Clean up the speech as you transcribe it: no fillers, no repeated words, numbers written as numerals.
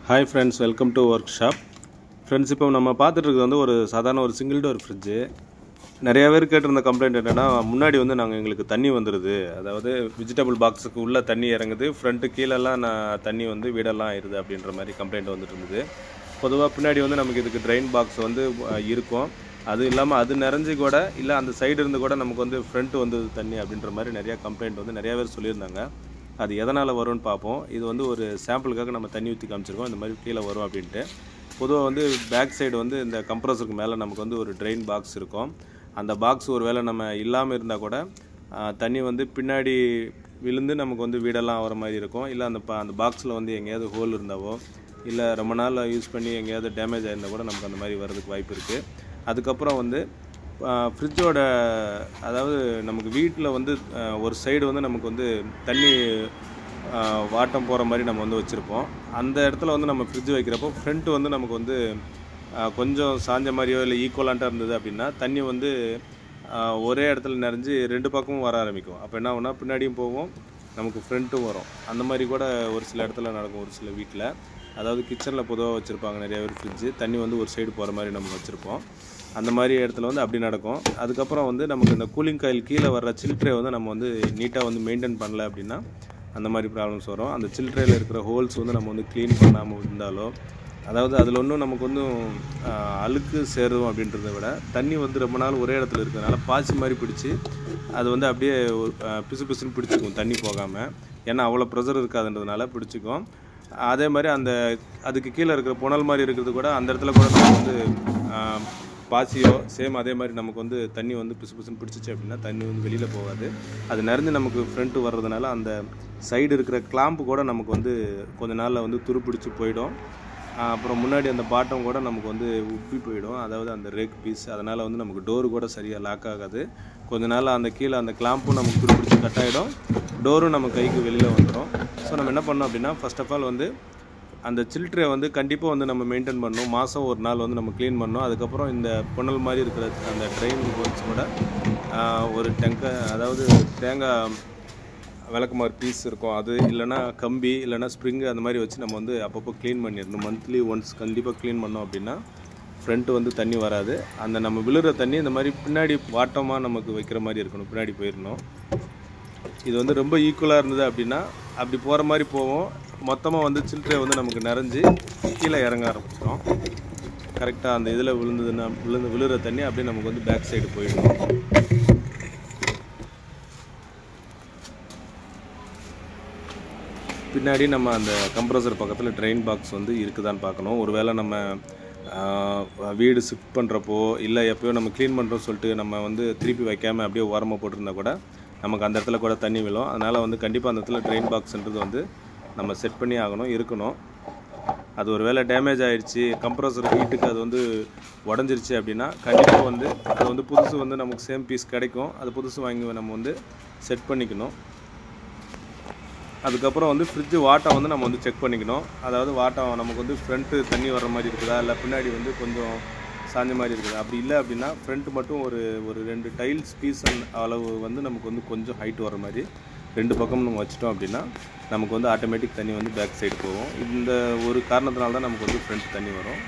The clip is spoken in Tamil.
Hi friends, welcome to workshop. Friends, இப்போ நம்ம பார்த்துட்டு இருக்கிறது வந்து ஒரு சாதாரண ஒரு சிங்கிள் டோர் ஃப்ரிட்ஜ். நிறைய பேர் கேட்டிருந்த கம்ப்ளைண்ட் என்னன்னா, முன்னாடி வந்து எங்களுக்கு தண்ணி வந்துருது. அதாவது வெஜிடபிள் பாக்ஸுக்கு உள்ள தண்ணி இறங்குது, ஃப்ரண்ட் கீழெல்லாம் தண்ணி வந்து வீடெல்லாம் ஆயிருது அப்படின்ற மாதிரி கம்ப்ளைண்ட் வந்துட்டு இருந்தது. பொதுவாக பின்னாடி வந்து நமக்கு இதுக்கு ட்ரெயின் பாக்ஸ் வந்து இருக்கும். அது இல்லாமல் அது நிறைஞ்சு கூட இல்லை அந்த சைடு இருந்து கூட நமக்கு வந்து ஃப்ரண்ட் வந்து தண்ணி அப்படின்ற மாதிரி நிறையா கம்ப்ளைண்ட் வந்து நிறையா பேர் சொல்லியிருந்தாங்க. அது எதனால் வரும்னு பார்ப்போம். இது வந்து ஒரு சாம்பிளுக்காக நம்ம தண்ணி ஊற்றி காமிச்சிருக்கோம், இந்த மாதிரி கீழே வரும் அப்படின்ட்டு. பொதுவாக வந்து பேக் சைடு வந்து இந்த கம்ப்ரஸருக்கு மேலே நமக்கு வந்து ஒரு ட்ரெயின் பாக்ஸ் இருக்கும். அந்த பாக்ஸ் ஒரு வேளை நம்ம இல்லாமல் இருந்தால் கூட தண்ணி வந்து பின்னாடி விழுந்து நமக்கு வந்து வீடெல்லாம் ஆகிற மாதிரி இருக்கும். இல்லை அந்த பாக்ஸில் வந்து எங்கேயாவது ஹோல் இருந்தாவோ இல்லை ரொம்ப நாள் யூஸ் பண்ணி எங்கேயாவது டேமேஜ் ஆயிருந்தால் கூட நமக்கு அந்த மாதிரி வர்றதுக்கு வாய்ப்பு இருக்குது. அதுக்கப்புறம் வந்து ஃப்ரிட்ஜோட அதாவது நமக்கு வீட்டில் வந்து ஒரு சைடு வந்து நமக்கு வந்து தண்ணி வாட்டம் போகிற மாதிரி நம்ம வந்து வச்சுருப்போம். அந்த இடத்துல வந்து நம்ம ஃப்ரிட்ஜ் வைக்கிறப்போ ஃப்ரண்ட்டு வந்து நமக்கு வந்து கொஞ்சம் சாஞ்ச மாதிரியோ இல்லை ஈக்குவலான்ட்டாக இருந்தது அப்படின்னா தண்ணி வந்து ஒரே இடத்துல நிறைஞ்சு ரெண்டு பக்கமும் வர ஆரம்பிக்கும். அப்போ என்ன ஆகும்னா பின்னாடியும் போகும், நமக்கு ஃப்ரண்ட்டும் வரும். அந்த மாதிரி கூட ஒரு சில இடத்துல நடக்கும். ஒரு சில வீட்டில் அதாவது கிச்சனில் பொதுவாக வச்சுருப்பாங்க நிறைய பேர் ஃப்ரிட்ஜு, தண்ணி வந்து ஒரு சைடு போகிற மாதிரி நம்ம வச்சுருப்போம். அந்த மாதிரி இடத்துல வந்து அப்படி நடக்கும். அதுக்கப்புறம் வந்து நமக்கு இந்த கூலிங் காயில் கீழே வர்ற சில்ட்ரே வந்து நம்ம வந்து நீட்டாக வந்து மெயின்டைன் பண்ணல அப்படின்னா அந்த மாதிரி ப்ராப்ளம்ஸ் வரும். அந்த சில்ட்ரேயில் இருக்கிற ஹோல்ஸ் வந்து நம்ம வந்து க்ளீன் பண்ணாமல் இருந்தாலோ, அதாவது அதில் ஒன்றும் நமக்கு வந்து அழுக்கு சேரும் அப்படின்றத விட தண்ணி வந்து ரொம்ப நாள் ஒரே இடத்துல இருக்கிறதுனால பாசி மாதிரி பிடிச்சி அது வந்து அப்படியே பிசு பிசுன்னு பிடிச்சிக்கும் தண்ணி போகாமல். ஏன்னா அவ்வளோ ப்ரெஷர் இருக்காதுன்றதுனால பிடிச்சிக்கும். அதே மாதிரி அதுக்கு கீழே இருக்கிற புனல் மாதிரி இருக்கிறது கூட அந்த இடத்துல கூட நம்ம வந்து பாசியோ சேம் அதே மாதிரி நமக்கு வந்து தண்ணி வந்து பிசு பிசுன்னு பிடிச்சிச்சு அப்படின்னா தண்ணி வந்து வெளியில் போகாது. அது நிறைஞ்சு நமக்கு ஃப்ரண்ட்டு வர்றதுனால அந்த சைடு இருக்கிற கிளாம்பு கூட நமக்கு வந்து கொஞ்ச நாளில் வந்து துருப்பிடிச்சு போயிடும். அப்புறம் முன்னாடி அந்த பாட்டம் கூட நமக்கு வந்து உப்பி போயிடும், அதாவது அந்த ரேக் பீஸ். அதனால் வந்து நமக்கு டோரு கூட சரியாக லாக் ஆகாது. கொஞ்ச நாள் அந்த கீழே அந்த கிளாம்பும் நமக்கு துருப்பிடிச்சு கட் ஆகிடும், டோரும் நம்ம கைக்கு வெளியில் வந்துடும். ஸோ நம்ம என்ன பண்ணோம் அப்படின்னா ஃபர்ஸ்ட் ஆஃப் ஆல் வந்து அந்த சில்ட்ரே வந்து கண்டிப்பாக வந்து நம்ம மெயின்டைன் பண்ணணும். மாதம் ஒரு நாள் வந்து நம்ம க்ளீன் பண்ணணும். அதுக்கப்புறம் இந்த புனல் மாதிரி இருக்கிற அந்த ட்ரெயின் ஹோல்ஸ் கூட ஒரு அதாவது தேங்காய் விளக்குமாறு பீஸ் இருக்கும், அது இல்லைனா கம்பி இல்லைனா ஸ்ப்ரிங்கு அந்த மாதிரி வச்சு நம்ம வந்து அப்பப்போ க்ளீன் பண்ணிடணும். மந்த்லி ஒன்ஸ் கண்டிப்பாக க்ளீன் பண்ணோம் அப்படின்னா ஃப்ரண்ட்டு வந்து தண்ணி வராது. அந்த நம்ம விழுற தண்ணி இந்த மாதிரி பின்னாடி வாட்டமாக நமக்கு வைக்கிற மாதிரி இருக்கணும், பின்னாடி போயிடணும். இது வந்து ரொம்ப ஈக்குவலாக இருந்தது அப்படின்னா அப்படி போகிற மாதிரி போவோம். மொத்தமாக வந்து சில்ட்ரே வந்து நமக்கு நிறைஞ்சு கீழே இறங்க ஆரம்பிச்சிடும். கரெக்டாக அந்த இதில் விழுற தண்ணி அப்படியே நமக்கு வந்து பேக் சைடு போயிடும். பின்னாடி நம்ம அந்த கம்ப்ரஸர் பக்கத்தில் ட்ரெயின் பாக்ஸ் வந்து இருக்குதான்னு பார்க்கணும். ஒருவேளை நம்ம வீடு ஷிஃப்ட் பண்ணுறப்போ இல்லை எப்போயோ நம்ம க்ளீன் பண்ணுறோன்னு சொல்லிட்டு நம்ம வந்து திருப்பி வைக்காமல் அப்படியே ஓரமாக போட்டிருந்தா கூட நமக்கு அந்த இடத்துல கூட தண்ணி விழும். அதனால் வந்து கண்டிப்பாக அந்த இடத்துல ட்ரெயின் பாக்ஸ்ன்றது வந்து நம்ம செட் பண்ணி இருக்கணும். அது ஒரு வேளை டேமேஜ் ஆகிடுச்சு, கம்ப்ரஸர் ஹீட்டுக்கு அது வந்து உடஞ்சிருச்சு அப்படின்னா கண்டிப்பாக வந்து அது வந்து புதுசு வந்து நமக்கு சேம் பீஸ் கிடைக்கும். அது புதுசு வாங்கி நம்ம வந்து செட் பண்ணிக்கணும். அதுக்கப்புறம் வந்து ஃப்ரிட்ஜு வாட்டம் வந்து நம்ம வந்து செக் பண்ணிக்கணும். அதாவது வாட்டம் நமக்கு வந்து ஃப்ரண்ட்டு தண்ணி வர்ற மாதிரி இருக்குதா இல்லை பின்னாடி வந்து கொஞ்சம் சாஞ்ச மாதிரி இருக்குது. அப்படி இல்லை அப்படின்னா ஃப்ரண்ட்டு மட்டும் ஒரு 2 டைல்ஸ் பீஸ் அளவு வந்து நமக்கு வந்து கொஞ்சம் ஹைட் வர மாதிரி 2 பக்கம் நம்ம வச்சிட்டோம் அப்படின்னா நமக்கு வந்து ஆட்டோமேட்டிக் தண்ணி வந்து பேக் சைடு போகும். இந்த ஒரு காரணத்தினால தான் நமக்கு வந்து ஃப்ரண்ட் தண்ணி வரும்.